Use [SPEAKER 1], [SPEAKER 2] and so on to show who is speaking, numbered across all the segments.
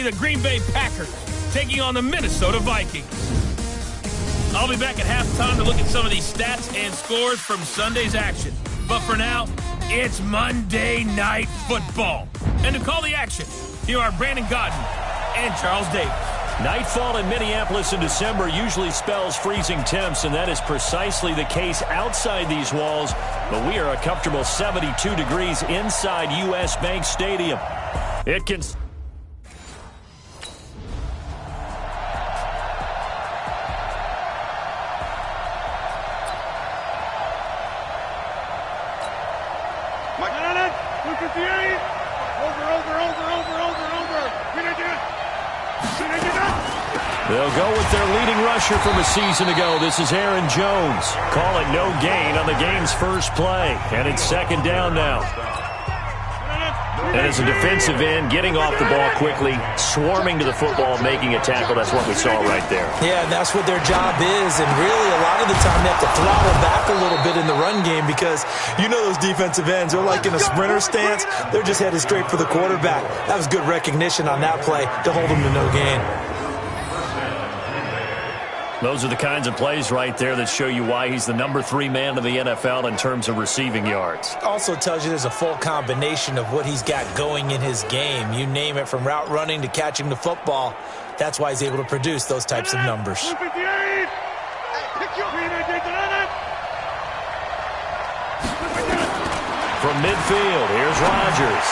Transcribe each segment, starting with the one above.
[SPEAKER 1] be the Green Bay Packers taking on the Minnesota Vikings. I'll be back at halftime to look at some of these stats and scores from Sunday's action. But for now, it's Monday Night Football. And to call the action, here are Brandon Godden and Charles Davis.
[SPEAKER 2] Nightfall in Minneapolis in December usually spells freezing temps, and that is precisely the case outside these walls. But we are a comfortable 72 degrees inside U.S. Bank Stadium. It can... They'll go with their leading rusher from a season ago. This is Aaron Jones. Call it no gain on the game's first play. And it's second down now. And as a defensive end, getting off the ball quickly, swarming to the football, making a tackle, that's what we saw right there.
[SPEAKER 3] Yeah, and that's what their job is. And really, a lot of the time, they have to throttle back a little bit in the run game because you know those defensive ends, they're like in a sprinter stance. They're just headed straight for the quarterback. That was good recognition on that play to hold them to no gain.
[SPEAKER 2] Those are the kinds of plays right there that show you why he's the number 3 man in the NFL in terms of receiving yards.
[SPEAKER 3] Also tells you there's a full combination of what he's got going in his game. You name it, from route running to catching the football. That's why he's able to produce those types of numbers.
[SPEAKER 2] From midfield, here's Rodgers.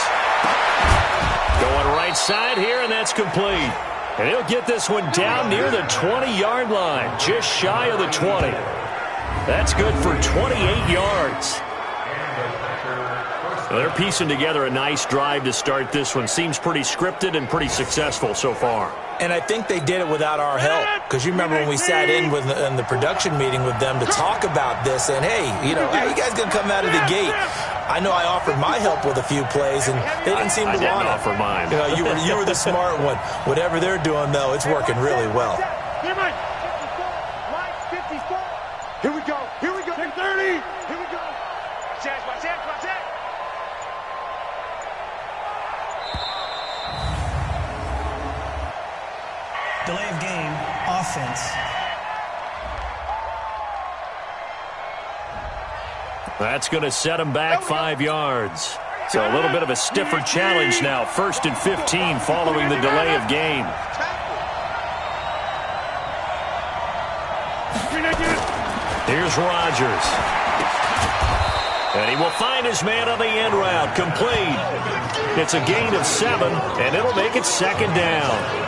[SPEAKER 2] Going right side here, and that's complete. And he'll get this one down near the 20-yard line, just shy of the 20. That's good for 28 yards. Well, they're piecing together a nice drive to start this one. Seems pretty scripted and pretty successful so far.
[SPEAKER 3] And I think they did it without our help. Because you remember when we sat in the production meeting with them to talk about this. And, hey, you know, how you guys going to come out of the gate? I know I offered my help with a few plays, and they didn't seem to want it.
[SPEAKER 2] I didn't offer mine.
[SPEAKER 3] You know, you were the smart one. Whatever they're doing, though, it's working really well.
[SPEAKER 4] Here we go. Here we go. 30. Here we go. Watch that.
[SPEAKER 5] Delay of game, offense.
[SPEAKER 2] That's going to set him back 5 yards. So a little bit of a stiffer challenge now. 1st and 15 following the delay of game. Here's Rodgers. And he will find his man on the end route. Complete. It's a gain of 7, and it'll make it second down.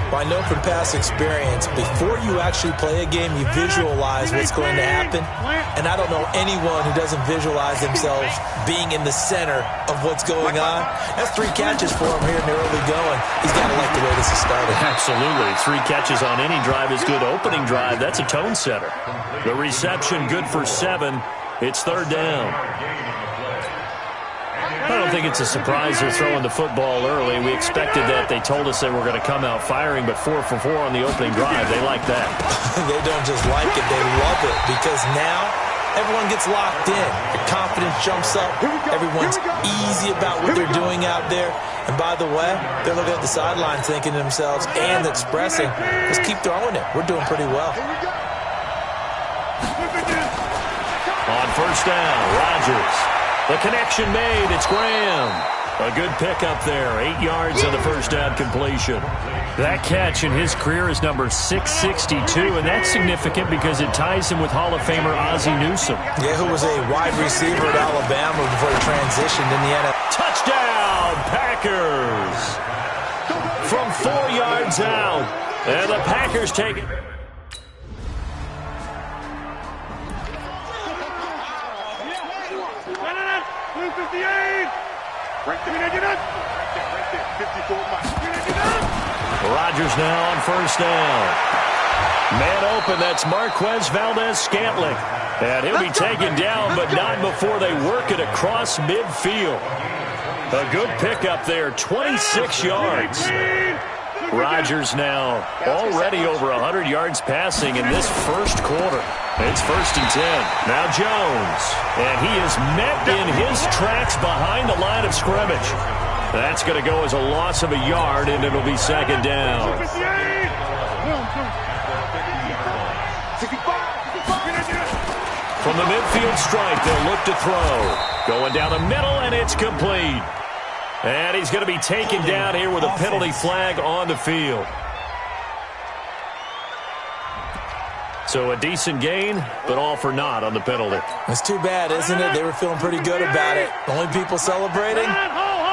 [SPEAKER 3] Well, I know from past experience, before you actually play a game, you visualize what's going to happen. And I don't know anyone who doesn't visualize themselves being in the center of what's going on. That's 3 catches for him here in the early going. He's got to like the way this is started.
[SPEAKER 2] Absolutely. 3 catches on any drive is good. Opening drive, that's a tone setter. The reception good for 7. It's third down. I don't think it's a surprise they're throwing the football early. We expected that. They told us they were going to come out firing, but 4 for 4 on the opening drive. They like that.
[SPEAKER 3] They don't just like it. They love it because now everyone gets locked in. Your confidence jumps up. Everyone's easy about what they're doing out there. And by the way, they're looking at the sidelines thinking to themselves and expressing, let's keep throwing it. We're doing pretty well.
[SPEAKER 2] On first down, Rodgers. The connection made. It's Graham. A good pickup there. 8 yards on the first down completion. That catch in his career is number 662, and that's significant because it ties him with Hall of Famer Ozzie Newsome.
[SPEAKER 3] Yeah, who was a wide receiver at Alabama before he transitioned in the NFL.
[SPEAKER 2] Touchdown, Packers! From 4 yards out, and the Packers take it. Rodgers now on first down. Man open, that's Marquez Valdez-Scantling. And he'll be taken down, but not before they work it across midfield. A good pickup there, 26 yards. Rodgers now already over 100 yards passing in this first quarter. It's 1st and 10. Now Jones. And he is met in his tracks behind the line of scrimmage. That's going to go as a loss of a yard, and it'll be second down. From the midfield stripe, they'll look to throw. Going down the middle, and it's complete. And he's going to be taken down here with a penalty flag on the field. So a decent gain, but all for naught on the penalty.
[SPEAKER 3] It's too bad, isn't it? They were feeling pretty good about it. The only people celebrating,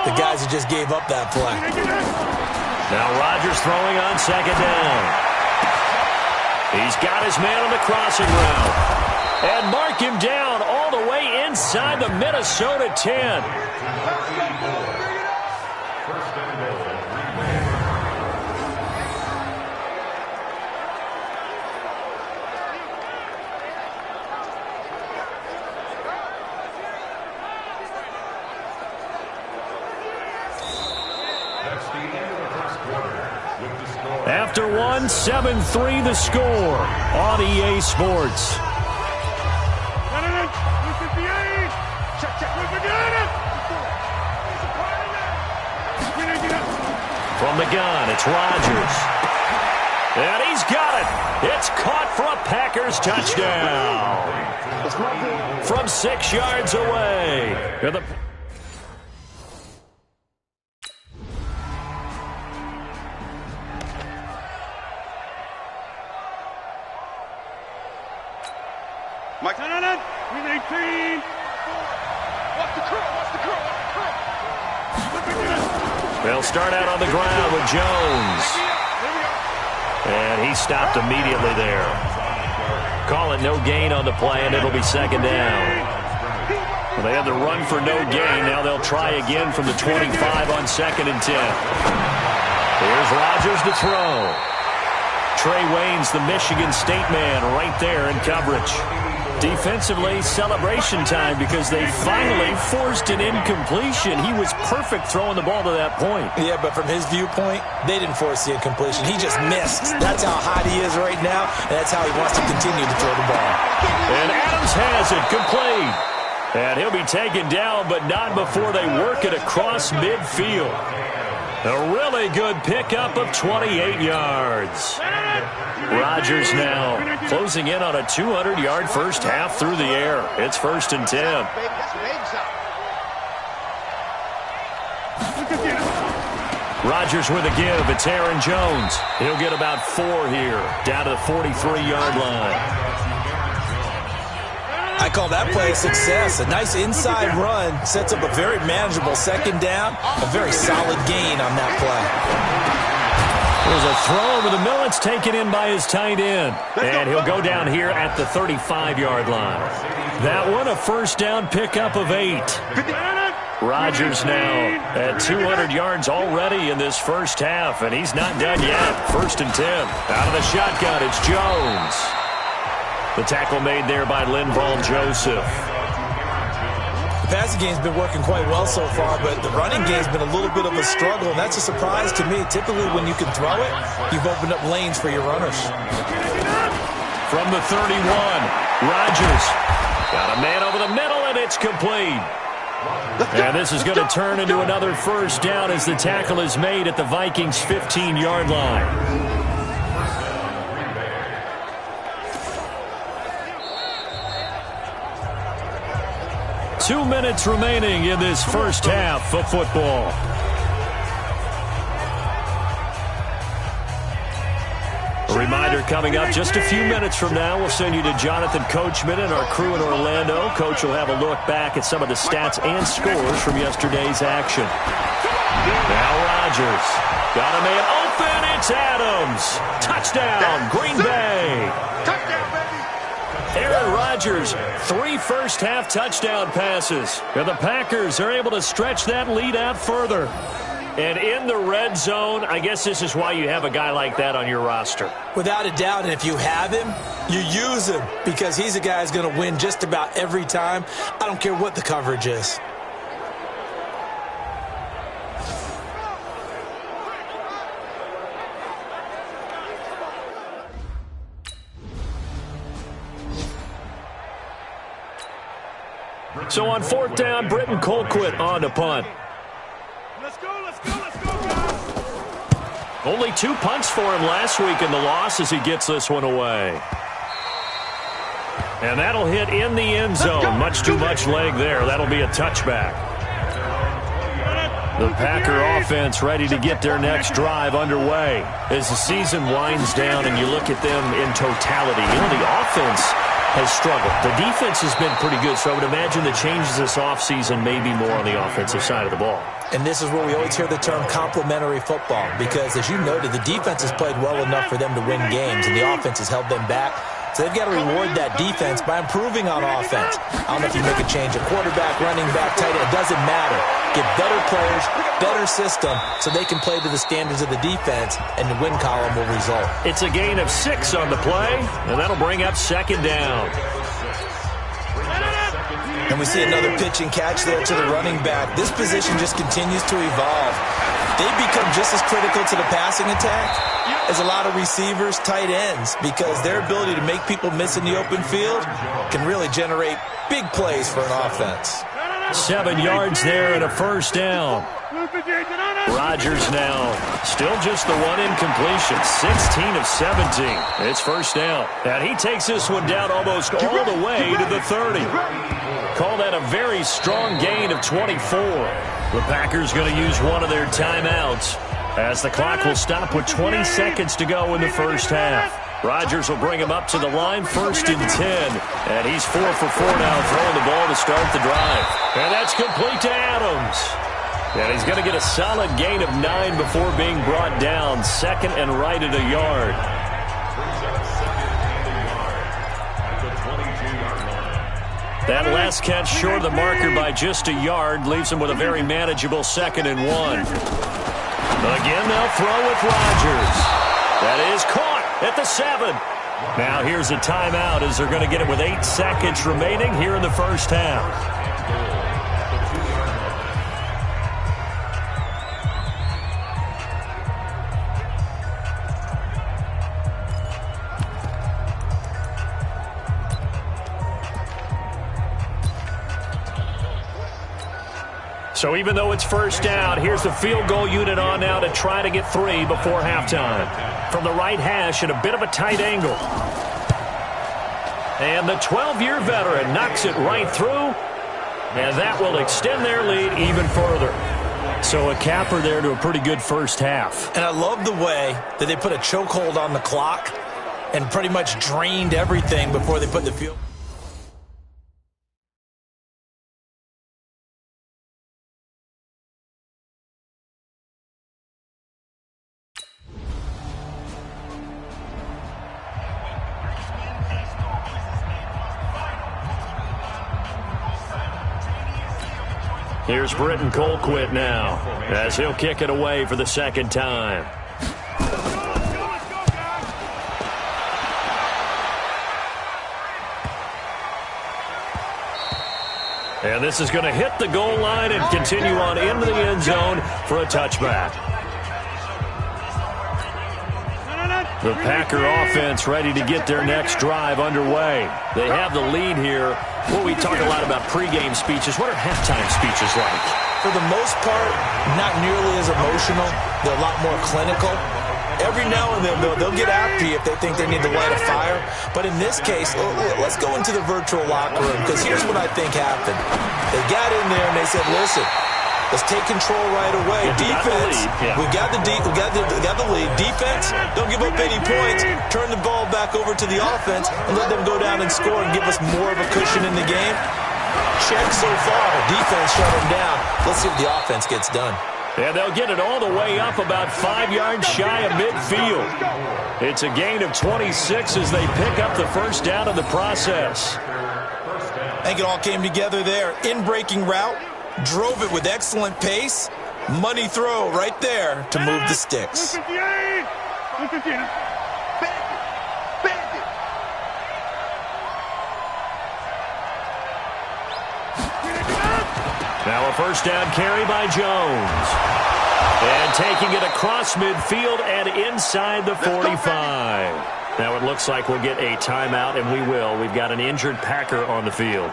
[SPEAKER 3] the guys who just gave up that play.
[SPEAKER 2] Now Rodgers throwing on second down. He's got his man on the crossing route. And mark him down all the way inside the Minnesota 10. After one, 7-3 the score on EA Sports. From the gun, it's Rodgers. And he's got it. It's caught for a Packers touchdown. From 6 yards away.
[SPEAKER 4] Mike, no. With 18. Watch the curl.
[SPEAKER 2] They'll start out on the ground with Jones. And he stopped immediately there. Call it no gain on the play, and it'll be second down. Well, they had the run for no gain. Now they'll try again from the 25 on 2nd and 10. Here's Rodgers to throw. Trey Wayne's the Michigan State man right there in coverage. Defensively, celebration time because they finally forced an incompletion. He was perfect throwing the ball to that point.
[SPEAKER 3] Yeah, but from his viewpoint, they didn't force the incompletion. He just missed. That's how hot he is right now, and that's how he wants to continue to throw the ball.
[SPEAKER 2] And Adams has it complete. And he'll be taken down, but not before they work it across midfield. A really good pickup of 28 yards. Rodgers now closing in on a 200-yard first half through the air. It's 1st and 10. Rodgers with a give. It's Aaron Jones. He'll get about 4 here, down to the 43-yard line.
[SPEAKER 3] I call that play a success. A nice inside run sets up a very manageable second down. A very solid gain on that play.
[SPEAKER 2] There's a throw over the middle. It's taken in by his tight end. And he'll go down here at the 35-yard line. That one, a first down pickup of 8. Rodgers now at 200 yards already in this first half, and he's not done yet. 1st and 10. Out of the shotgun, it's Jones. The tackle made there by Linval Joseph.
[SPEAKER 3] The passing game's been working quite well so far, but the running game's been a little bit of a struggle, and that's a surprise to me. Typically, when you can throw it, you've opened up lanes for your runners.
[SPEAKER 2] From the 31, Rodgers got a man over the middle, and it's complete. And this is going to turn into another first down as the tackle is made at the Vikings' 15-yard line. 2 minutes remaining in this first half of football. A reminder coming up just a few minutes from now. We'll send you to Jonathan Coachman and our crew in Orlando. Coach will have a look back at some of the stats and scores from yesterday's action. Now Rodgers got a man open. It's Adams. Touchdown, Green Bay. Aaron Rodgers, 3 first-half touchdown passes. And the Packers are able to stretch that lead out further. And in the red zone, I guess this is why you have a guy like that on your roster.
[SPEAKER 3] Without a doubt, and if you have him, you use him because he's a guy who's going to win just about every time. I don't care what the coverage is.
[SPEAKER 2] So on 4th down, Britton Colquitt on to punt.
[SPEAKER 4] Let's go.
[SPEAKER 2] Only 2 punts for him last week in the loss as he gets this one away. And that'll hit in the end zone. Much too much leg there. That'll be a touchback. The Packer offense ready to get their next drive underway. As the season winds down and you look at them in totality, the offense has struggled. The defense has been pretty good, so I would imagine the changes this offseason may be more on the offensive side of the ball.
[SPEAKER 3] And this is where we always hear the term complementary football because, as you noted, the defense has played well enough for them to win games, and the offense has held them back. So they've got to reward that defense by improving on offense. I don't know if you make a change, a quarterback, running back, tight end, it doesn't matter. Get better players, better system, so they can play to the standards of the defense, and the win column will result.
[SPEAKER 2] It's a gain of 6 on the play, and that'll bring up 2nd down.
[SPEAKER 3] And we see another pitch and catch there to the running back. This position just continues to evolve. They've become just as critical to the passing attack as a lot of receivers, tight ends, because their ability to make people miss in the open field can really generate big plays for an offense.
[SPEAKER 2] 7 yards there and a 1st down. Rodgers now still just the one incompletion, 16 of 17. It's 1st down. And he takes this one down almost all the way to the 30. Call that a very strong gain of 24. The Packers going to use one of their timeouts as the clock will stop with 20 seconds to go in the first half. Rodgers will bring him up to the line, 1st and 10. And he's 4 for 4 now, throwing the ball to start the drive. And that's complete to Adams. And he's going to get a solid gain of 9 before being brought down. 2nd and right at a yard. That last catch short of the marker by just a yard leaves him with a very manageable 2nd and 1. Again, they'll throw with Rodgers. That is caught at the 7. Now here's a timeout as they're going to get it with 8 seconds remaining here in the first half. So even though it's 1st down, here's the field goal unit on now to try to get 3 before halftime. From the right hash at a bit of a tight angle. And the 12-year veteran knocks it right through. And that will extend their lead even further. So a capper there to a pretty good first half.
[SPEAKER 3] And I love the way that they put a chokehold on the clock and pretty much drained everything before they put the field.
[SPEAKER 2] Here's Britton Colquitt now as he'll kick it away for the 2nd time. And this is going to hit the goal line and continue on into the end zone for a touchback. The Packer offense ready to get their next drive underway. They have the lead here. Well, we talk a lot about pregame speeches. What are halftime speeches like?
[SPEAKER 3] For the most part, not nearly as emotional. They're a lot more clinical. Every now and then, they'll get after you if they think they need to light a fire. But in this case, let's go into the virtual locker room, because here's what I think happened. They got in there and they said, listen, let's take control right away. Defense, we got the lead. Defense, don't give up any points. Turn the ball back over to the offense and let them go down and score and give us more of a cushion in the game. Check so far. Defense shut them down. Let's see if the offense gets done.
[SPEAKER 2] And they'll get it all the way up about 5 yards shy of midfield. It's a gain of 26 as they pick up the 1st down in the process.
[SPEAKER 3] I think it all came together there. In-breaking route. Drove it with excellent pace. Money throw right there to move the sticks.
[SPEAKER 2] Now a 1st down carry by Jones. And taking it across midfield and inside the 45. Now it looks like we'll get a timeout, and we will. We've got an injured Packer on the field.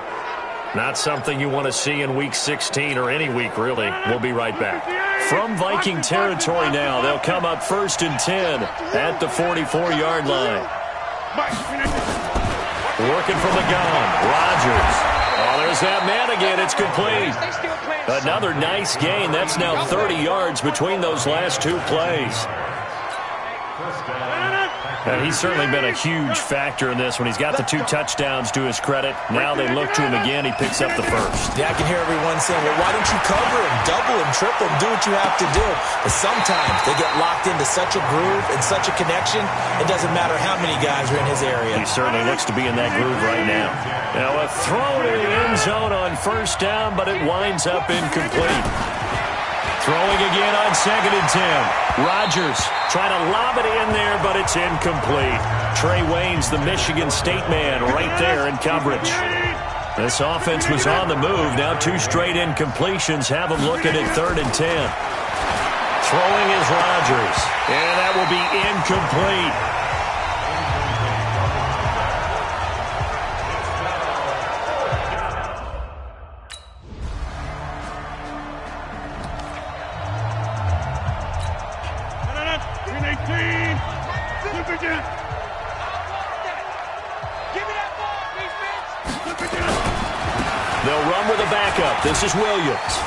[SPEAKER 2] Not something you want to see in Week 16 or any week, really. We'll be right back. From Viking territory now, they'll come up 1st and 10 at the 44-yard line. Working from the gun, Rodgers. Oh, there's that man again. It's complete. Another nice gain. That's now 30 yards between those last two plays. And he's certainly been a huge factor in this when he's got the 2 touchdowns to his credit. Now they look to him again. He picks up the first.
[SPEAKER 3] Yeah, I can hear everyone saying, well, why don't you cover him, double him, triple him, do what you have to do. But sometimes they get locked into such a groove and such a connection, it doesn't matter how many guys are in his area.
[SPEAKER 2] He certainly looks to be in that groove right now. Now a throw to the end zone on 1st down, but it winds up incomplete. Throwing again on 2nd and 10. Rodgers trying to lob it in there, but it's incomplete. Trey Waynes, the Michigan State man, right there in coverage. This offense was on the move. Now 2 straight incompletions have them looking at 3rd and 10. Throwing is Rodgers, and that will be incomplete. They'll run with a backup. This is Williams.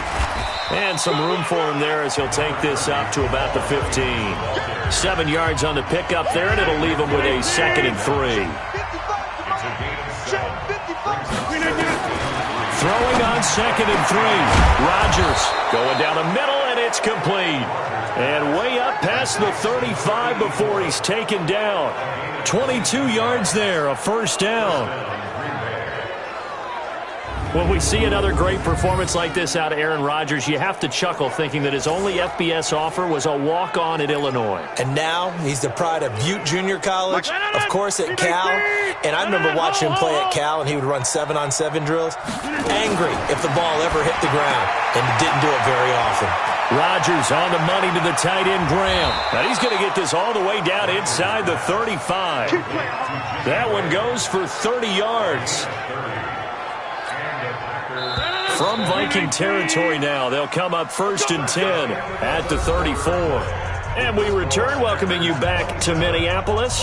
[SPEAKER 2] And some room for him there as he'll take this up to about the 15. 7 yards on the pickup there, and it'll leave him with a 2nd and 3. Throwing on 2nd and 3. Rodgers going down the middle, and it's complete. And way up past the 35 before he's taken down. 22 yards there, a 1st down. When we see another great performance like this out of Aaron Rodgers, you have to chuckle thinking that his only FBS offer was a walk-on at Illinois.
[SPEAKER 3] And now he's the pride of Butte Junior College, of course at Cal. And I remember watching him play at Cal, and he would run 7-on-7 drills. Angry if the ball ever hit the ground, and didn't do it very often.
[SPEAKER 2] Rodgers on the money to the tight end, Graham. Now he's going to get this all the way down inside the 35. That one goes for 30 yards. From Viking territory now, they'll come up 1st and 10 at the 34. And we return, welcoming you back to Minneapolis.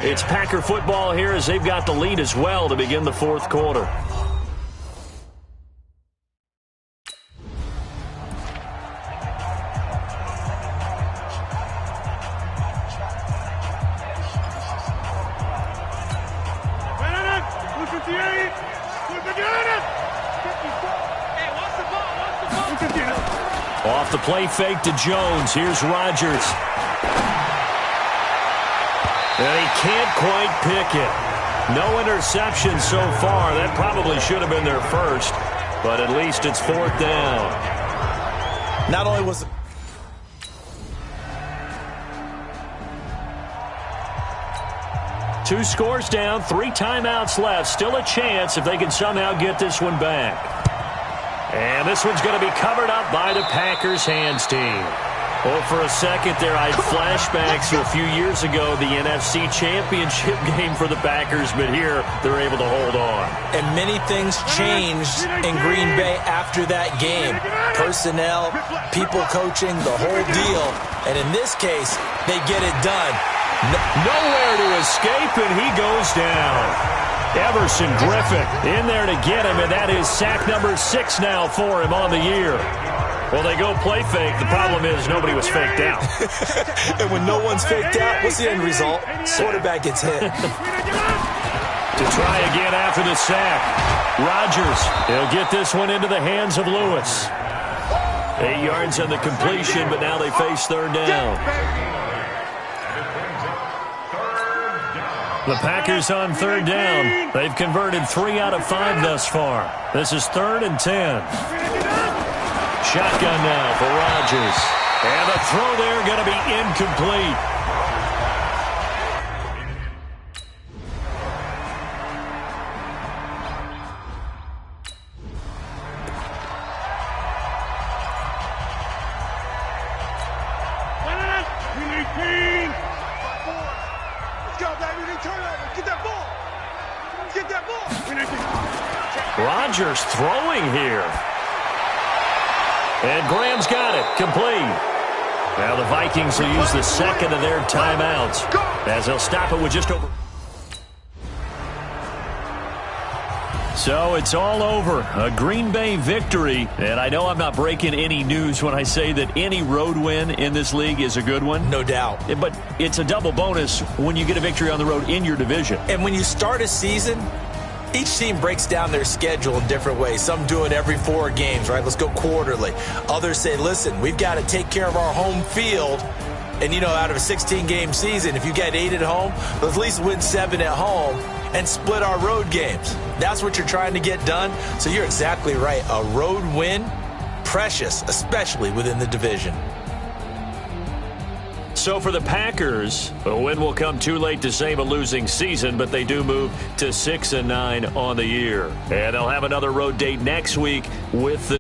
[SPEAKER 2] It's Packer football here as they've got the lead as well to begin the 4th quarter. Off the play fake to Jones. Here's Rodgers. And he can't quite pick it. No interception so far. That probably should have been their first, but at least it's 4th down.
[SPEAKER 3] Not only was it
[SPEAKER 2] 2 scores down, 3 timeouts left. Still a chance if they can somehow get this one back. And this one's going to be covered up by the Packers hands team. Well, for a second there, I had flashbacks to a few years ago, the NFC Championship game for the Packers, but here they're able to hold on.
[SPEAKER 3] And many things changed in Green Bay after that game. Personnel, people coaching, the whole deal. And in this case, they get it done.
[SPEAKER 2] Nowhere to escape, and he goes down. Everson Griffin in there to get him, and that is sack number 6 now for him on the year. Well, they go play fake. The problem is nobody was faked out.
[SPEAKER 3] And when no one's faked out, what's the end result? Quarterback gets hit.
[SPEAKER 2] To try again after the sack. Rodgers, he'll get this one into the hands of Lewis. 8 yards on the completion, but now they face 3rd down. The Packers on 3rd down. They've converted 3 out of 5 thus far. This is 3rd and 10. Shotgun now for Rodgers. And the throw there going to be incomplete. Rodgers throwing here. And Graham's got it. Complete. Now the Vikings will use the second of their timeouts as they'll stop it with just over. So it's all over. A Green Bay victory. And I know I'm not breaking any news when I say that any road win in this league is a good one.
[SPEAKER 3] No doubt.
[SPEAKER 2] But it's a double bonus when you get a victory on the road in your division.
[SPEAKER 3] And when you start a season, each team breaks down their schedule in different ways. Some do it every 4 games, right? Let's go quarterly. Others say, listen, we've got to take care of our home field. And, you know, out of a 16-game season, if you get 8 at home, let's at least win 7 at home and split our road games. That's what you're trying to get done. So you're exactly right. A road win, precious, especially within the division.
[SPEAKER 2] So for the Packers, a win will come too late to save a losing season, but they do move to 6-9 on the year. And they'll have another road date next week with the